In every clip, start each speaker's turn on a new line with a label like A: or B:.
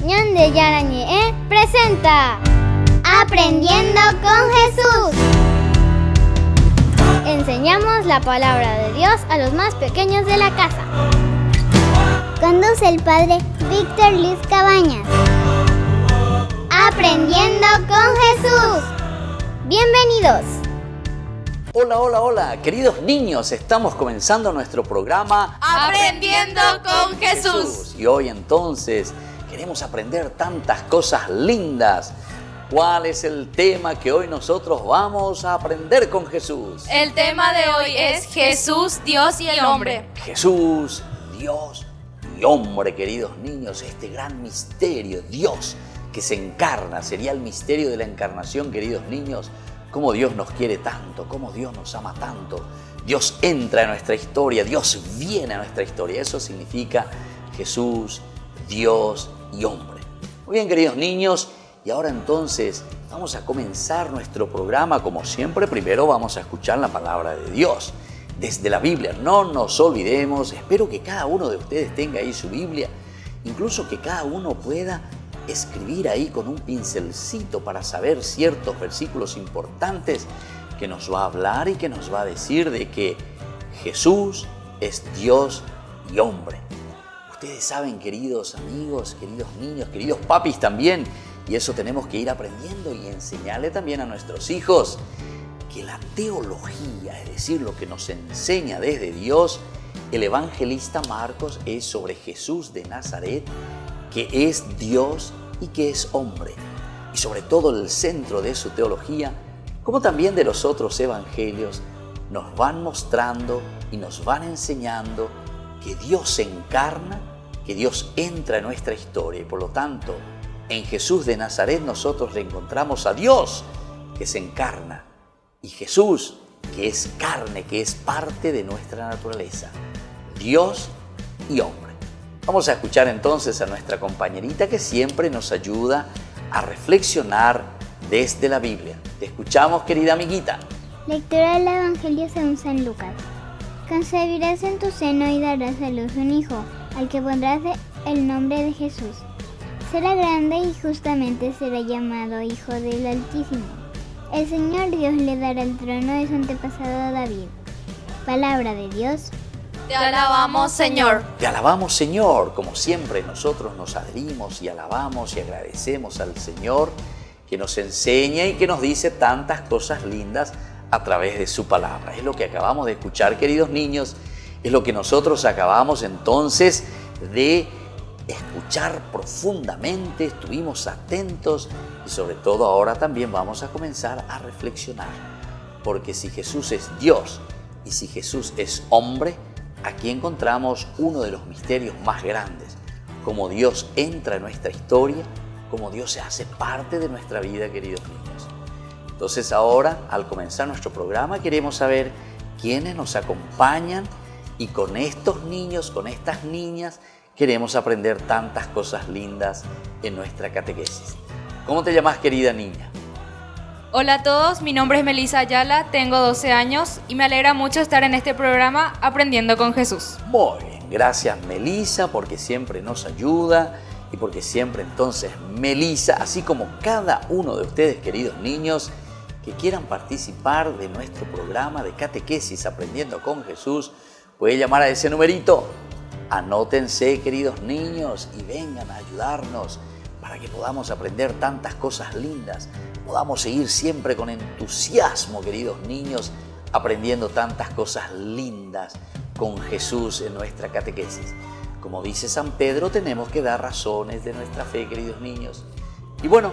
A: Ñande Yarañe presenta Aprendiendo con Jesús. Enseñamos la palabra de Dios a los más pequeños de la casa. Conduce el padre Víctor Luis Cabañas. Aprendiendo con Jesús. Bienvenidos.
B: Hola, queridos niños, estamos comenzando nuestro programa
C: Aprendiendo con Jesús.
B: Y hoy entonces queremos aprender tantas cosas lindas. ¿Cuál es el tema que hoy nosotros vamos a aprender con Jesús?
C: El tema de hoy es Jesús, Dios y el hombre.
B: Jesús, Dios y hombre, queridos niños, este gran misterio, Dios que se encarna, sería el misterio de la encarnación, queridos niños. Cómo Dios nos quiere tanto, cómo Dios nos ama tanto. Dios entra en nuestra historia, Dios viene a nuestra historia. Eso significa Jesús, Dios y hombre. Muy bien, queridos niños, y ahora entonces vamos a comenzar nuestro programa. Como siempre, primero vamos a escuchar la palabra de Dios desde la Biblia. No nos olvidemos, espero que cada uno de ustedes tenga ahí su Biblia, incluso que cada uno pueda escribir ahí con un pincelcito para saber ciertos versículos importantes que nos va a hablar y que nos va a decir de que Jesús es Dios y hombre. Ustedes saben, queridos amigos, queridos niños, queridos papis también, y eso tenemos que ir aprendiendo y enseñarle también a nuestros hijos, que la teología, es decir, lo que nos enseña desde Dios, el evangelista Marcos, es sobre Jesús de Nazaret, que es Dios y que es hombre. Y sobre todo el centro de su teología, como también de los otros evangelios, nos van mostrando y nos van enseñando que Dios se encarna, que Dios entra en nuestra historia. Y por lo tanto, en Jesús de Nazaret nosotros reencontramos a Dios que se encarna y Jesús que es carne, que es parte de nuestra naturaleza. Dios y hombre. Vamos a escuchar entonces a nuestra compañerita que siempre nos ayuda a reflexionar desde la Biblia. Te escuchamos, querida amiguita.
A: Lectura del Evangelio según San Lucas. Concebirás en tu seno y darás a luz un hijo, al que pondrás el nombre de Jesús. Será grande y justamente será llamado Hijo del Altísimo. El Señor Dios le dará el trono de su antepasado David. Palabra de Dios.
C: Te alabamos, Señor.
B: Te alabamos, Señor. Como siempre nosotros nos adherimos y alabamos y agradecemos al Señor que nos enseña y que nos dice tantas cosas lindas a través de su palabra. Es lo que acabamos de escuchar, queridos niños. Es lo que nosotros acabamos entonces de escuchar profundamente. Estuvimos atentos y sobre todo ahora también vamos a comenzar a reflexionar. Porque si Jesús es Dios y si Jesús es hombre, aquí encontramos uno de los misterios más grandes, cómo Dios entra en nuestra historia, cómo Dios se hace parte de nuestra vida, queridos niños. Entonces ahora, al comenzar nuestro programa, queremos saber quiénes nos acompañan y con estos niños, con estas niñas, queremos aprender tantas cosas lindas en nuestra catequesis. ¿Cómo te llamas, querida niña?
C: Hola a todos, mi nombre es Melissa Ayala, tengo 12 años y me alegra mucho estar en este programa Aprendiendo con Jesús.
B: Muy bien, gracias Melissa porque siempre nos ayuda y porque siempre entonces Melissa, así como cada uno de ustedes, queridos niños, que quieran participar de nuestro programa de catequesis Aprendiendo con Jesús, puede llamar a ese numerito. Anótense, queridos niños, y vengan a ayudarnos para que podamos aprender tantas cosas lindas, podamos seguir siempre con entusiasmo, queridos niños, aprendiendo tantas cosas lindas con Jesús en nuestra catequesis. Como dice San Pedro, tenemos que dar razones de nuestra fe, queridos niños. Y bueno,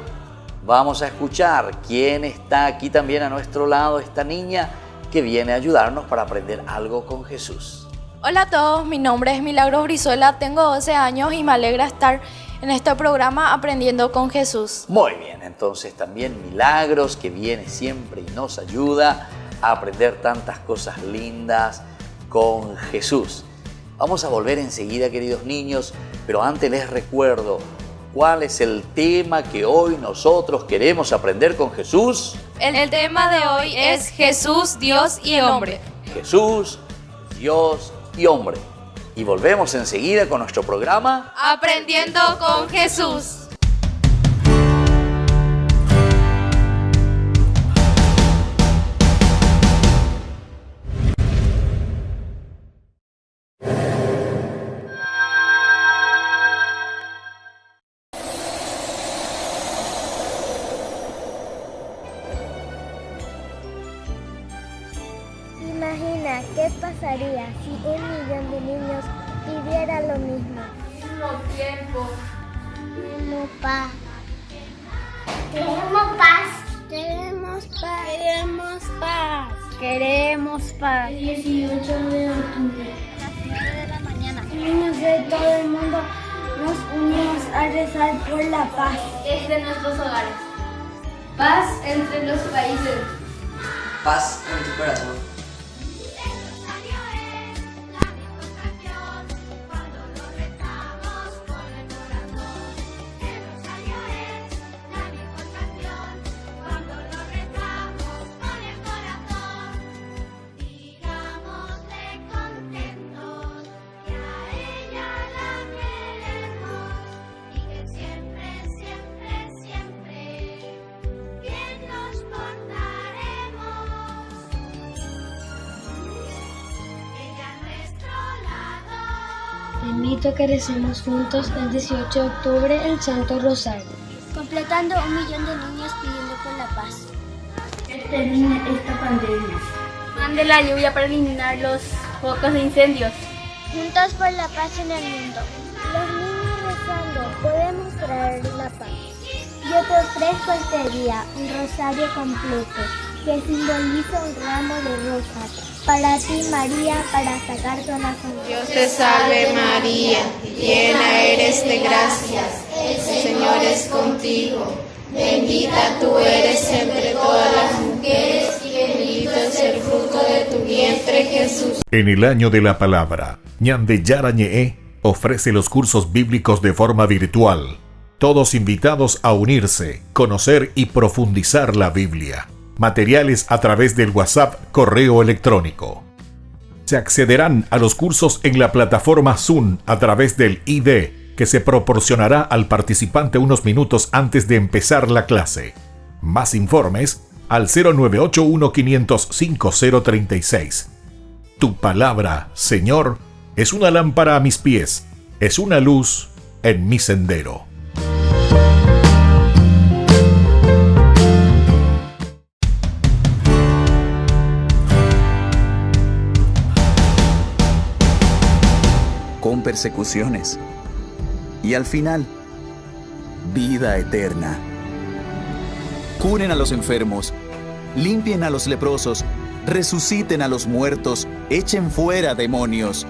B: vamos a escuchar quién está aquí también a nuestro lado, esta niña que viene a ayudarnos para aprender algo con Jesús.
D: Hola a todos, mi nombre es Milagros Brizuela, tengo 12 años y me alegra estar en este programa Aprendiendo con Jesús.
B: Muy bien, entonces también Milagros, que viene siempre y nos ayuda a aprender tantas cosas lindas con Jesús. Vamos a volver enseguida, queridos niños, pero antes les recuerdo cuál es el tema que hoy nosotros queremos aprender con Jesús.
C: El tema de hoy es Jesús, Dios y el hombre.
B: Jesús, Dios y hombre. y volvemos enseguida con nuestro programa
C: Aprendiendo con Jesús.
A: Imagina qué pasaría si 1 millón de niños pidiera lo mismo.
C: Tiempo.
A: Queremos paz. Queremos paz. Queremos paz. Queremos paz. Queremos paz. El 18 de octubre. A las 9 de la mañana. Niños de todo el mundo nos unimos a rezar por la paz.
C: Desde nuestros hogares. Paz entre los países.
E: Paz en tu corazón.
F: Te invito a que recemos juntos el 18 de octubre el Santo Rosario.
A: Completando 1 millón de niños pidiendo por la paz.
F: Termine esta pandemia.
C: Mande la lluvia para eliminar los focos de incendios.
A: Juntos por la paz en el mundo. Los niños rezando podemos traer la paz. Yo te ofrezco este día un rosario completo que simboliza un ramo de rosas. Para ti, María, para sacar tu corazón.
G: Dios te salve María, llena eres de gracias, el Señor es contigo. Bendita tú eres entre todas las mujeres y bendito es el fruto de tu vientre, Jesús.
H: En el año de la palabra, Ñande Yarañe ofrece los cursos bíblicos de forma virtual. Todos invitados a unirse, conocer y profundizar la Biblia. Materiales a través del WhatsApp, correo electrónico. Se accederán a los cursos en la plataforma Zoom a través del ID que se proporcionará al participante unos minutos antes de empezar la clase. Más informes al 0981-500-5036. Tu palabra, Señor, es una lámpara a mis pies, es una luz en mi sendero.
I: Con persecuciones y al final, vida eterna. Curen a los enfermos, limpien a los leprosos, resuciten a los muertos, echen fuera demonios.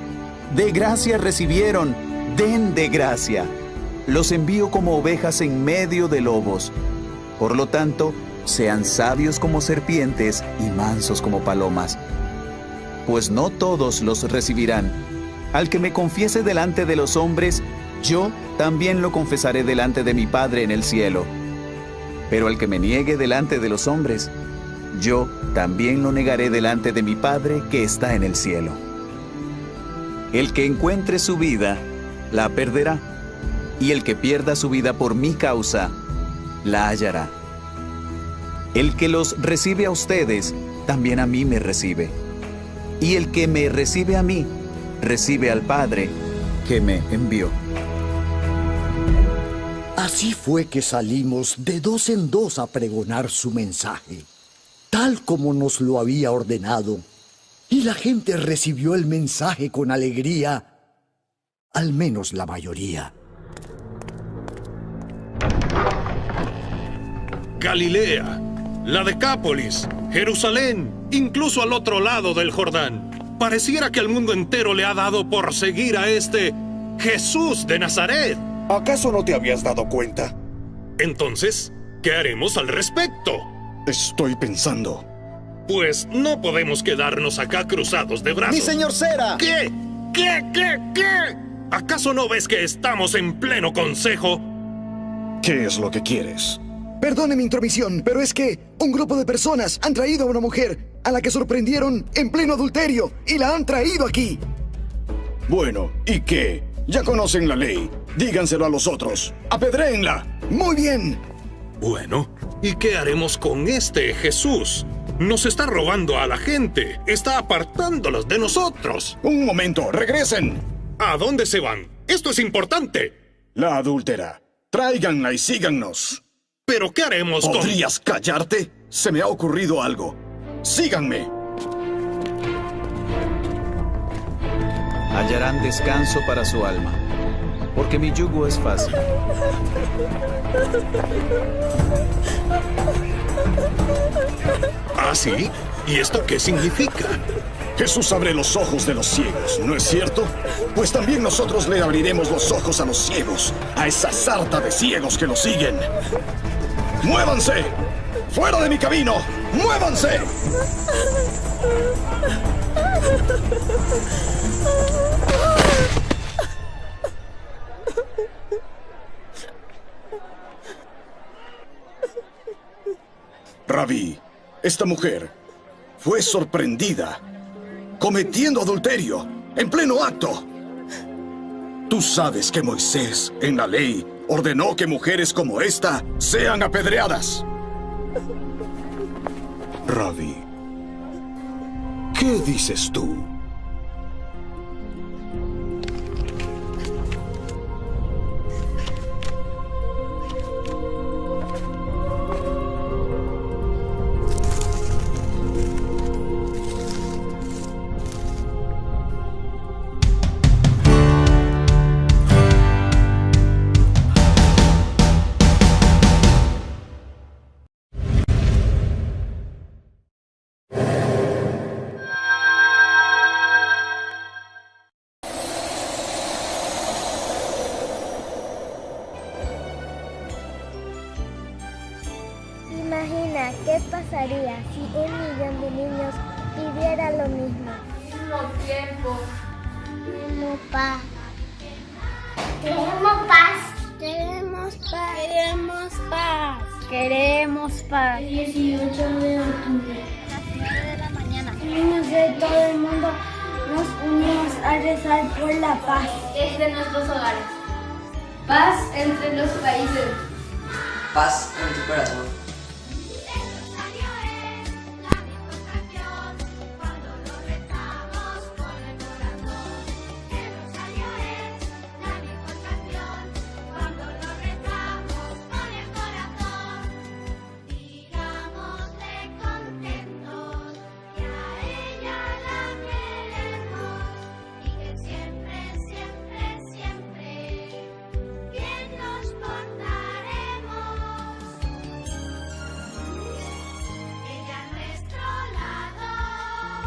I: De gracia recibieron, den de gracia. Los envío como ovejas en medio de lobos. Por lo tanto, sean sabios como serpientes y mansos como palomas. Pues no todos los recibirán. Al que me confiese delante de los hombres, yo también lo confesaré delante de mi Padre en el cielo. Pero al que me niegue delante de los hombres, yo también lo negaré delante de mi Padre que está en el cielo. El que encuentre su vida, la perderá, y el que pierda su vida por mi causa, la hallará. El que los recibe a ustedes, también a mí me recibe. Y el que me recibe a mí, recibe al Padre que me envió.
J: Así fue que salimos de 2 en 2 a pregonar su mensaje, tal como nos lo había ordenado, y la gente recibió el mensaje con alegría, al menos la mayoría.
K: Galilea, la Decápolis, Jerusalén, incluso al otro lado del Jordán. Pareciera que el mundo entero le ha dado por seguir a este Jesús de Nazaret.
L: ¿Acaso no te habías dado cuenta?
K: Entonces, ¿qué haremos al respecto?
L: Estoy pensando.
K: Pues no podemos quedarnos acá cruzados de brazos.
L: ¡Mi señor Cera!
K: ¿Qué? ¿Qué? ¿Acaso no ves que estamos en pleno consejo?
L: ¿Qué es lo que quieres?
J: Perdone mi intromisión, pero es que un grupo de personas han traído a una mujer a la que sorprendieron en pleno adulterio y la han traído aquí.
L: Bueno, ¿y qué? Ya conocen la ley. Díganselo a los otros. ¡Apedréenla! ¡Muy bien!
K: Bueno, ¿y qué haremos con este Jesús? Nos está robando a la gente. Está apartándolos de nosotros.
L: Un momento, regresen.
K: ¿A dónde se van? Esto es importante.
L: La adúltera. Tráiganla y síganos.
K: ¿Pero qué haremos con...?
L: ¿Podrías callarte? Se me ha ocurrido algo. ¡Síganme!
I: Hallarán descanso para su alma, porque mi yugo es fácil.
K: ¿Ah, sí? ¿Y esto qué significa?
L: Jesús abre los ojos de los ciegos, ¿no es cierto? Pues también nosotros le abriremos los ojos a los ciegos, a esa sarta de ciegos que nos siguen. ¡Muévanse! ¡Fuera de mi camino! ¡Muévanse! Rabí, esta mujer fue sorprendida cometiendo adulterio en pleno acto. Tú sabes que Moisés, en la ley, ordenó que mujeres como esta sean apedreadas. Rabí, ¿qué dices tú?
A: Imagina qué pasaría si 1 millón de niños pidiera lo mismo.
G: Mismo tiempo.
A: Queremos paz. Queremos paz. Queremos paz. Queremos paz. Queremos paz.
F: El 18 de octubre.
A: Las 9 de la mañana.
F: Niños de todo el mundo nos unimos a rezar por la paz.
G: Desde nuestros hogares. Paz entre los países.
E: Paz en tu corazón.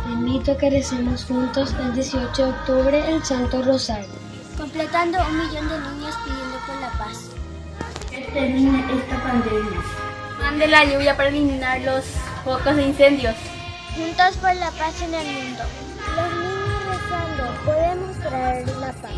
F: Te invito a que recemos juntos el 18 de octubre el Santo Rosario.
A: Completando 1 millón de niños pidiendo por la paz.
F: Que termine esta pandemia.
G: Mande la lluvia para eliminar los focos de incendios.
A: Juntos por la paz en el mundo. Los niños rezando podemos traer la paz.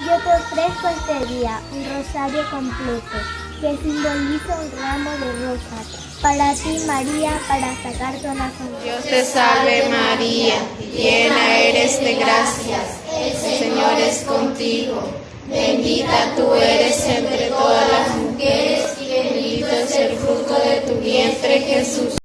A: Yo te ofrezco este día un rosario completo que simboliza un ramo de rosas. Para ti, María, para sacar tu corazón.
G: Dios te salve María, llena eres de gracias, el Señor es contigo. Bendita tú eres entre todas las mujeres y bendito es el fruto de tu vientre, Jesús.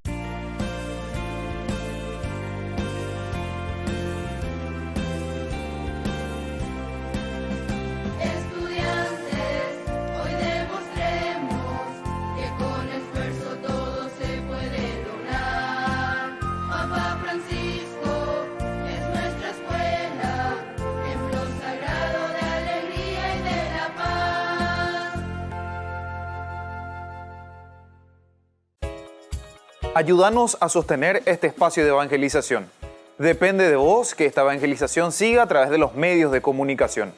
M: Ayúdanos a sostener este espacio de evangelización. Depende de vos que esta evangelización siga a través de los medios de comunicación.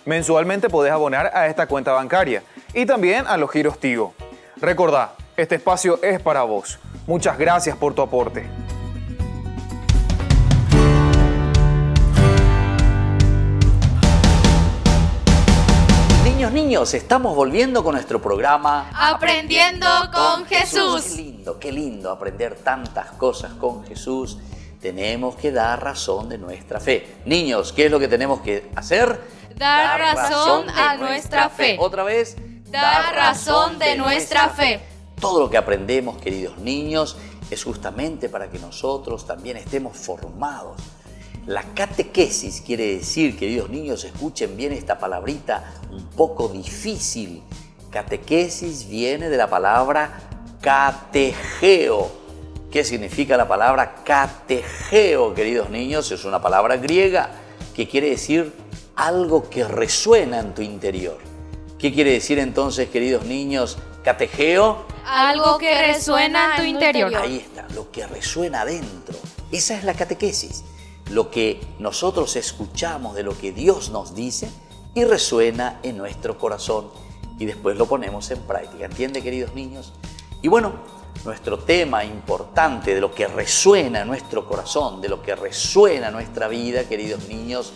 M: Mensualmente podés abonar a esta cuenta bancaria y también a los giros Tigo. Recordá, este espacio es para vos. Muchas gracias por tu aporte.
B: Niños, estamos volviendo con nuestro programa
C: Aprendiendo con Jesús.
B: Qué lindo aprender tantas cosas con Jesús. tenemos que dar razón de nuestra fe. Niños, ¿qué es lo que tenemos que hacer?
C: Dar razón a nuestra fe.
B: Otra vez.
C: Dar razón de nuestra fe.
B: Todo lo que aprendemos, queridos niños, es justamente para que nosotros también estemos formados. La catequesis quiere decir, queridos niños, escuchen bien esta palabrita un poco difícil. Catequesis viene de la palabra categeo. ¿Qué significa la palabra categeo, queridos niños? Es una palabra griega que quiere decir algo que resuena en tu interior. ¿Qué quiere decir entonces, queridos niños, categeo?
C: Algo que resuena en tu interior.
B: Ahí está, lo que resuena adentro. Esa es la catequesis. Lo que nosotros escuchamos de lo que Dios nos dice y resuena en nuestro corazón y después lo ponemos en práctica. ¿Entiende, queridos niños? Y bueno, nuestro tema importante de lo que resuena en nuestro corazón, de lo que resuena en nuestra vida, queridos niños,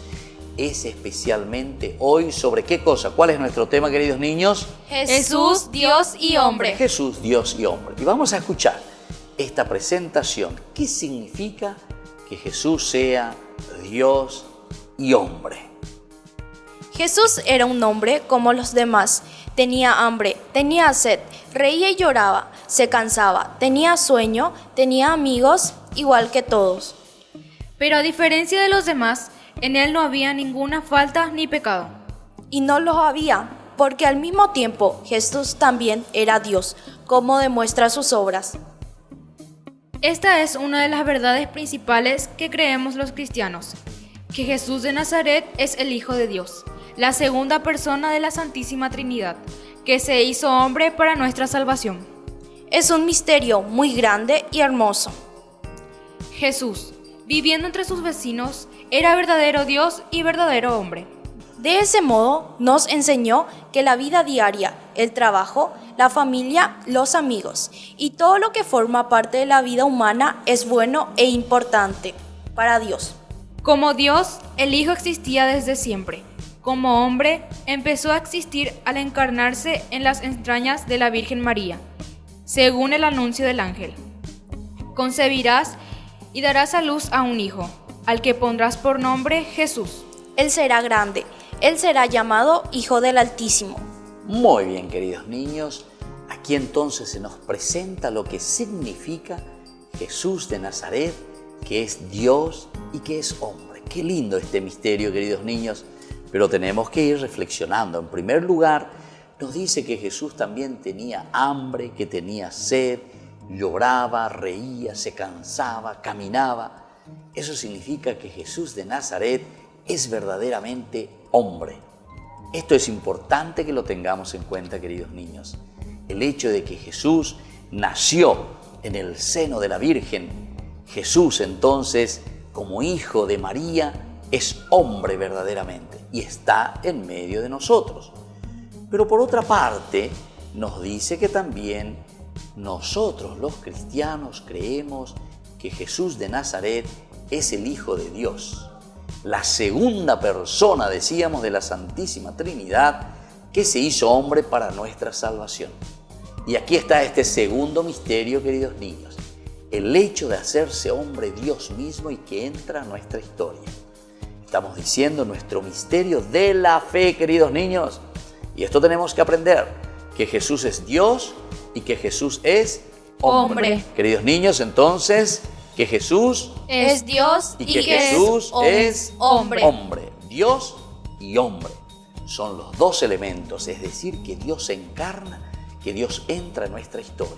B: es especialmente hoy sobre qué cosa. ¿Cuál es nuestro tema, queridos niños?
C: Jesús, Dios y hombre.
B: Jesús, Dios y hombre. Y vamos a escuchar esta presentación. ¿Qué significa que Jesús sea Dios y hombre?
D: Jesús era un hombre como los demás. Tenía hambre, tenía sed, reía y lloraba, se cansaba, tenía sueño, tenía amigos, igual que todos.
C: Pero a diferencia de los demás, en él no había ninguna falta ni pecado.
D: Y no los había, porque al mismo tiempo Jesús también era Dios, como demuestra sus obras.
C: Esta es una de las verdades principales que creemos los cristianos, que Jesús de Nazaret es el Hijo de Dios, la segunda persona de la Santísima Trinidad, que se hizo hombre para nuestra salvación.
D: Es un misterio muy grande y hermoso.
C: Jesús, viviendo entre sus vecinos, era verdadero Dios y verdadero hombre.
D: De ese modo nos enseñó que la vida diaria, el trabajo, la familia, los amigos y todo lo que forma parte de la vida humana es bueno e importante para Dios.
C: Como Dios, el Hijo existía desde siempre. Como hombre, empezó a existir al encarnarse en las entrañas de la Virgen María, según el anuncio del ángel. Concebirás y darás a luz a un hijo, al que pondrás por nombre Jesús.
D: Él será grande, él será llamado Hijo del Altísimo.
B: Muy bien, queridos niños, aquí entonces se nos presenta lo que significa Jesús de Nazaret, que es Dios y que es hombre. Qué lindo este misterio, queridos niños, pero tenemos que ir reflexionando. En primer lugar, nos dice que Jesús también tenía hambre, que tenía sed, lloraba, reía, se cansaba, caminaba. Eso significa que Jesús de Nazaret es verdaderamente hombre. Esto es importante que lo tengamos en cuenta, queridos niños. El hecho de que Jesús nació en el seno de la Virgen, Jesús entonces, como hijo de María, es hombre verdaderamente y está en medio de nosotros. Pero por otra parte, nos dice que también nosotros los cristianos creemos que Jesús de Nazaret es el Hijo de Dios, la segunda persona, decíamos, de la Santísima Trinidad que se hizo hombre para nuestra salvación. Y aquí está este segundo misterio, queridos niños, el hecho de hacerse hombre Dios mismo y que entra a nuestra historia. Estamos diciendo nuestro misterio de la fe, queridos niños, y esto tenemos que aprender, que Jesús es Dios y que Jesús es hombre. Queridos niños, entonces, que Jesús
D: es Dios
B: y que Jesús es hombre. Dios y hombre son los dos elementos, es decir, que Dios se encarna, que Dios entra en nuestra historia.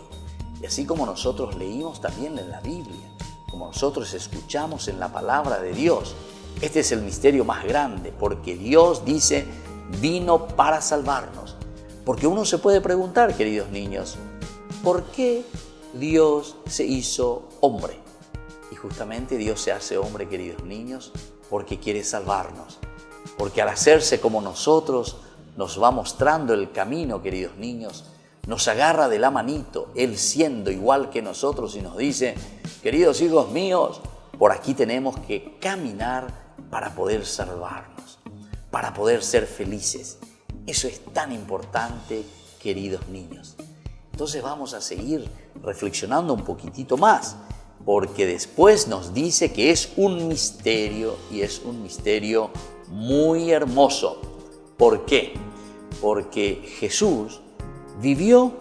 B: Y así como nosotros leímos también en la Biblia, como nosotros escuchamos en la palabra de Dios, este es el misterio más grande, porque Dios dice, vino para salvarnos. Porque uno se puede preguntar, queridos niños, ¿por qué Dios se hizo hombre? Y justamente Dios se hace hombre, queridos niños, porque quiere salvarnos. Porque al hacerse como nosotros, nos va mostrando el camino, queridos niños. Nos agarra de la manito, Él siendo igual que nosotros, y nos dice, queridos hijos míos, por aquí tenemos que caminar para poder salvarnos, para poder ser felices. Eso es tan importante, queridos niños. Entonces vamos a seguir reflexionando un poquitito más. porque después nos dice que es un misterio y es un misterio muy hermoso. ¿Por qué? Porque Jesús vivió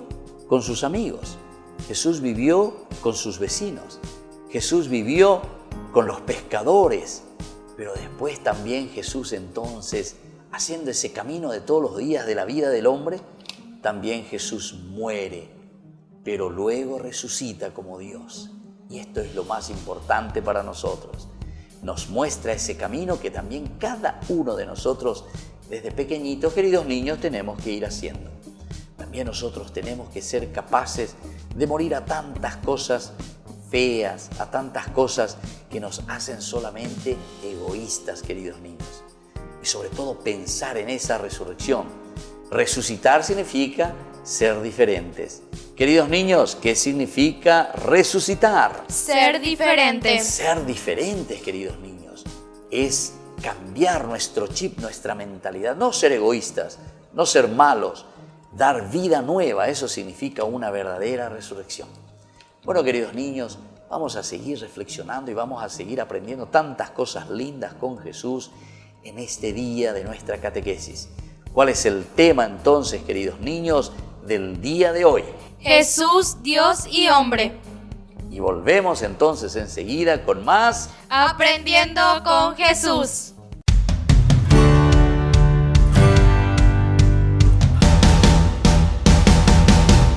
B: con sus amigos, Jesús vivió con sus vecinos, Jesús vivió con los pescadores, pero después también Jesús entonces, haciendo ese camino de todos los días de la vida del hombre, también Jesús muere, pero luego resucita como Dios. Y esto es lo más importante para nosotros. Nos muestra ese camino que también cada uno de nosotros, desde pequeñitos, queridos niños, tenemos que ir haciendo. También nosotros tenemos que ser capaces de morir a tantas cosas feas, a tantas cosas que nos hacen solamente egoístas, queridos niños. Y sobre todo pensar en esa resurrección. Resucitar significa ser diferentes. Queridos niños, ¿qué significa resucitar?
C: Ser diferentes.
B: Ser diferentes, queridos niños, es cambiar nuestro chip, nuestra mentalidad. No ser egoístas, no ser malos, dar vida nueva. Eso significa una verdadera resurrección. Bueno, queridos niños, vamos a seguir reflexionando y vamos a seguir aprendiendo tantas cosas lindas con Jesús en este día de nuestra catequesis. ¿Cuál es el tema entonces, queridos niños, del día de hoy?
C: Jesús, Dios y hombre.
B: Y volvemos entonces enseguida con más
C: Aprendiendo con Jesús.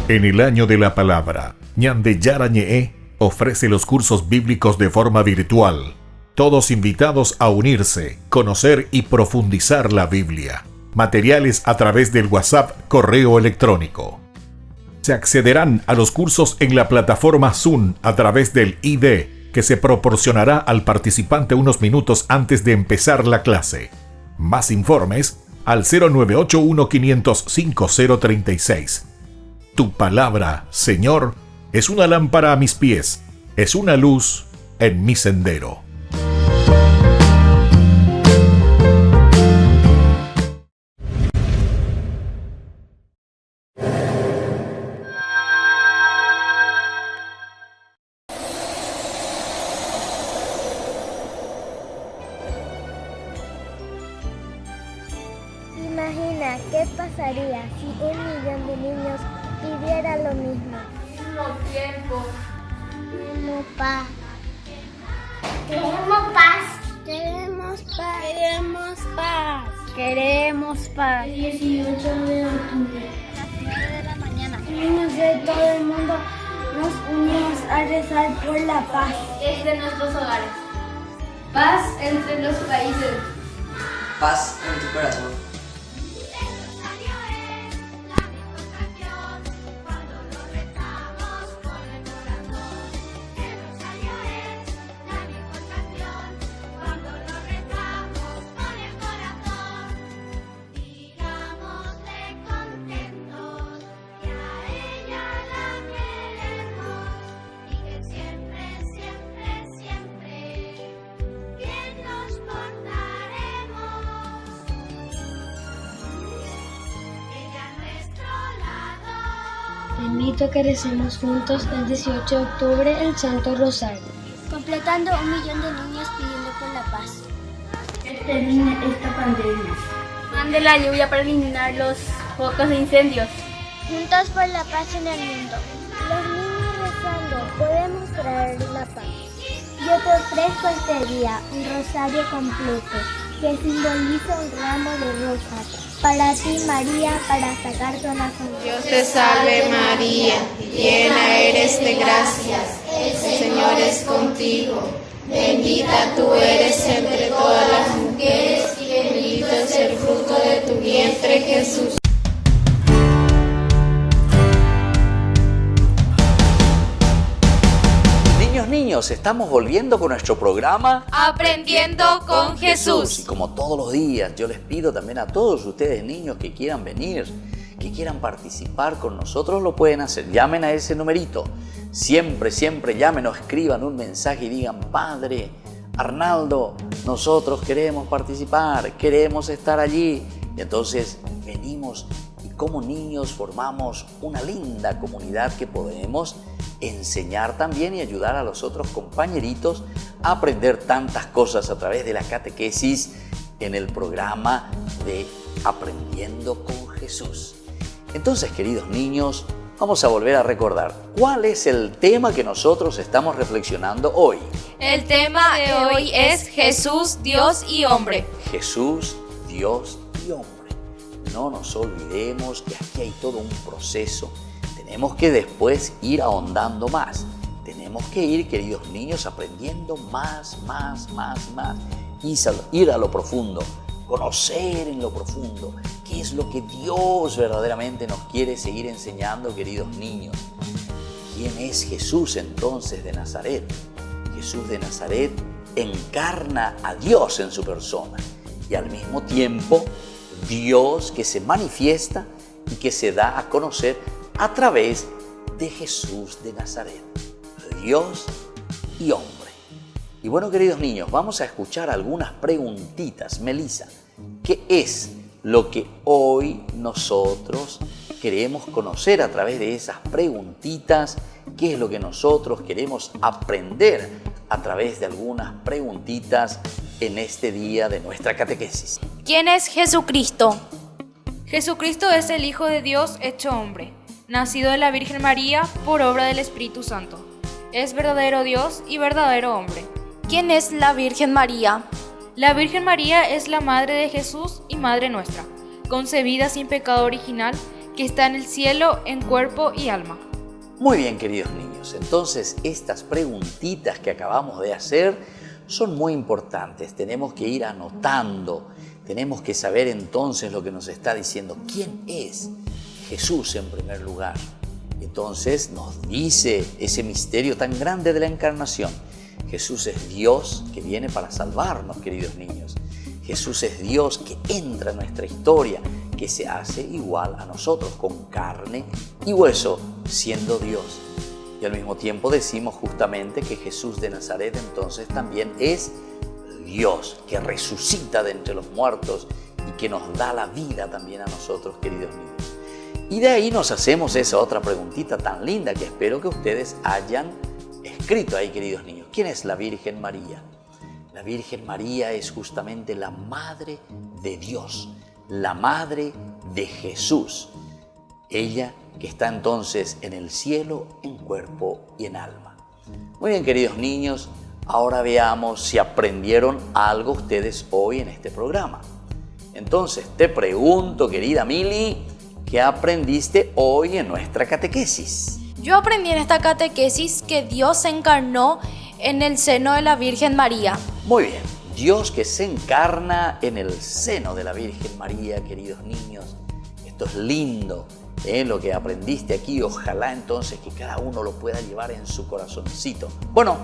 H: En el año de la palabra, Ñande Yarañe ofrece los cursos bíblicos de forma virtual. Todos invitados a unirse, conocer y profundizar la Biblia. Materiales a través del WhatsApp, correo electrónico. Se accederán a los cursos en la plataforma Zoom a través del ID, que se proporcionará al participante unos minutos antes de empezar la clase. Más informes al 0981-500-5036. Tu palabra, Señor, es una lámpara a mis pies, es una luz en mi sendero.
A: Imagina qué pasaría si 1 millón de niños pidiera lo mismo.
G: Mismo tiempo.
A: Queremos paz.
G: Queremos paz.
A: Queremos paz.
G: Queremos paz.
F: Queremos paz.
G: El 18 de octubre.
A: A las 9 de la mañana.
F: Niños de todo el mundo nos unimos a rezar por la paz.
G: Desde nuestros hogares. Paz entre los países.
E: Paz en tu corazón.
F: Te invito a que recemos juntos el 18 de octubre el Santo Rosario.
A: Completando 1 millón de niños pidiendo por la paz.
F: Termine esta pandemia.
G: Mande la lluvia para eliminar los focos de incendios.
A: Juntos por la paz en el mundo. Los niños rezando podemos traer la paz. Yo te ofrezco este día un rosario completo que simboliza un ramo de rosas. Para ti, María, para sacar tu corazón.
G: Dios te salve María, llena eres de gracias, el Señor es contigo. Bendita tú eres entre todas las mujeres y bendito es el fruto de tu vientre, Jesús.
B: Niños, estamos volviendo con nuestro programa
C: Aprendiendo con Jesús.
B: Y como todos los días, yo les pido también a todos ustedes, niños, que quieran venir, que quieran participar con nosotros, lo pueden hacer. Llamen a ese numerito. Siempre llamen o escriban un mensaje y digan: Padre Arnaldo, nosotros queremos participar, queremos estar allí. Y entonces venimos y como niños formamos una linda comunidad que podemos enseñar también y ayudar a los otros compañeritos a aprender tantas cosas a través de la catequesis en el programa de Aprendiendo con Jesús. Entonces, queridos niños, vamos a volver a recordar cuál es el tema que nosotros estamos reflexionando hoy.
C: El tema de hoy es Jesús, Dios y hombre.
B: Jesús, Dios y hombre. No nos olvidemos que aquí hay todo un proceso. Tenemos que después ir ahondando más. Tenemos que ir, queridos niños, aprendiendo más. Ir a lo profundo, conocer en lo profundo qué es lo que Dios verdaderamente nos quiere seguir enseñando, queridos niños. ¿Quién es Jesús entonces de Nazaret? Jesús de Nazaret encarna a Dios en su persona y al mismo tiempo Dios que se manifiesta y que se da a conocer a través de Jesús de Nazaret, Dios y hombre. Y bueno, queridos niños, vamos a escuchar algunas preguntitas. Melissa, ¿qué es lo que hoy nosotros queremos conocer a través de esas preguntitas? ¿Qué es lo que nosotros queremos aprender a través de algunas preguntitas en este día de nuestra catequesis?
D: ¿Quién es Jesucristo?
C: Jesucristo es el Hijo de Dios hecho hombre, nacido de la Virgen María por obra del Espíritu Santo. Es verdadero Dios y verdadero hombre.
D: ¿Quién es la Virgen María?
C: La Virgen María es la Madre de Jesús y Madre nuestra, concebida sin pecado original, que está en el cielo en cuerpo y alma.
B: Muy bien, queridos niños, entonces estas preguntitas que acabamos de hacer son muy importantes. Tenemos que ir anotando, tenemos que saber entonces lo que nos está diciendo. ¿Quién es Jesús en primer lugar? Entonces nos dice ese misterio tan grande de la encarnación. Jesús es Dios que viene para salvarnos, queridos niños. Jesús es Dios que entra en nuestra historia, que se hace igual a nosotros, con carne y hueso, siendo Dios. Y al mismo tiempo decimos justamente que Jesús de Nazaret entonces también es Dios, que resucita de entre los muertos y que nos da la vida también a nosotros, queridos niños. Y de ahí nos hacemos esa otra preguntita tan linda que espero que ustedes hayan escrito ahí, queridos niños. ¿Quién es la Virgen María? La Virgen María es justamente la Madre de Dios, la Madre de Jesús. Ella que está entonces en el cielo, en cuerpo y en alma. Muy bien, queridos niños, ahora veamos si aprendieron algo ustedes hoy en este programa. Entonces, te pregunto, querida Mili, ¿qué aprendiste hoy en nuestra catequesis?
D: Yo aprendí en esta catequesis que Dios se encarnó en el seno de la Virgen María.
B: Muy bien, Dios que se encarna en el seno de la Virgen María, queridos niños. Esto es lindo, lo que aprendiste aquí. Ojalá entonces que cada uno lo pueda llevar en su corazoncito. Bueno,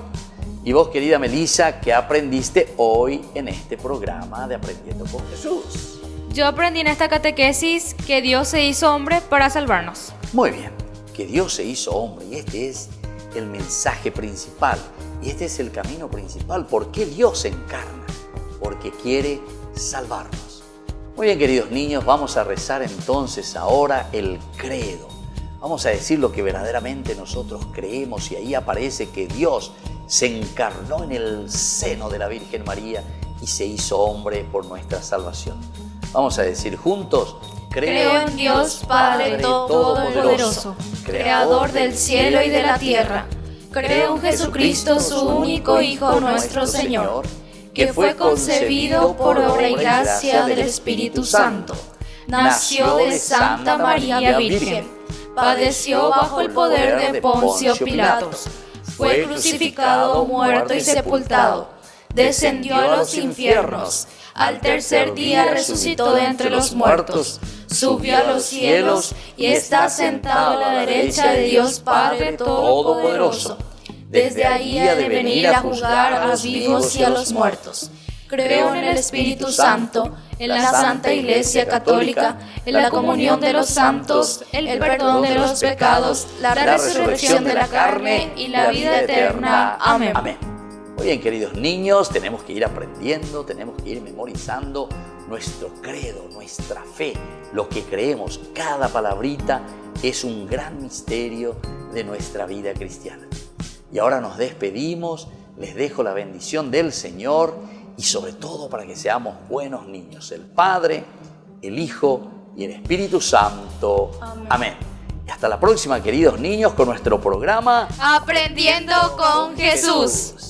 B: y vos, querida Melissa, ¿qué aprendiste hoy en este programa de Aprendiendo con Jesús?
C: Yo aprendí en esta catequesis que Dios se hizo hombre para salvarnos.
B: Muy bien, que Dios se hizo hombre y este es el mensaje principal y este es el camino principal. ¿Por qué Dios se encarna? Porque quiere salvarnos. Muy bien, queridos niños, vamos a rezar entonces ahora el credo. Vamos a decir lo que verdaderamente nosotros creemos y ahí aparece que Dios se encarnó en el seno de la Virgen María y se hizo hombre por nuestra salvación. Vamos a decir juntos:
D: Creo en Dios Padre Todopoderoso, Creador del cielo y de la tierra. Creo en Jesucristo, su único Hijo, nuestro Señor, que fue concebido por obra y gracia del Espíritu Santo. Nació de Santa María Virgen, padeció bajo el poder de Poncio Pilatos, fue crucificado, muerto y sepultado, descendió a los infiernos, al tercer día resucitó de entre los muertos, subió a los cielos y está sentado a la derecha de Dios Padre Todopoderoso. Desde ahí ha de venir a juzgar a los vivos y a los muertos. Creo en el Espíritu Santo, en la Santa Iglesia Católica, en la comunión de los santos, el perdón de los pecados, la resurrección de la carne y la vida eterna. Amén.
B: Muy bien, queridos niños, tenemos que ir aprendiendo, tenemos que ir memorizando nuestro credo, nuestra fe, lo que creemos, cada palabrita es un gran misterio de nuestra vida cristiana. Y ahora nos despedimos, les dejo la bendición del Señor y sobre todo para que seamos buenos niños, el Padre, el Hijo y el Espíritu Santo. Amén. Y hasta la próxima, queridos niños, con nuestro programa
C: Aprendiendo con Jesús.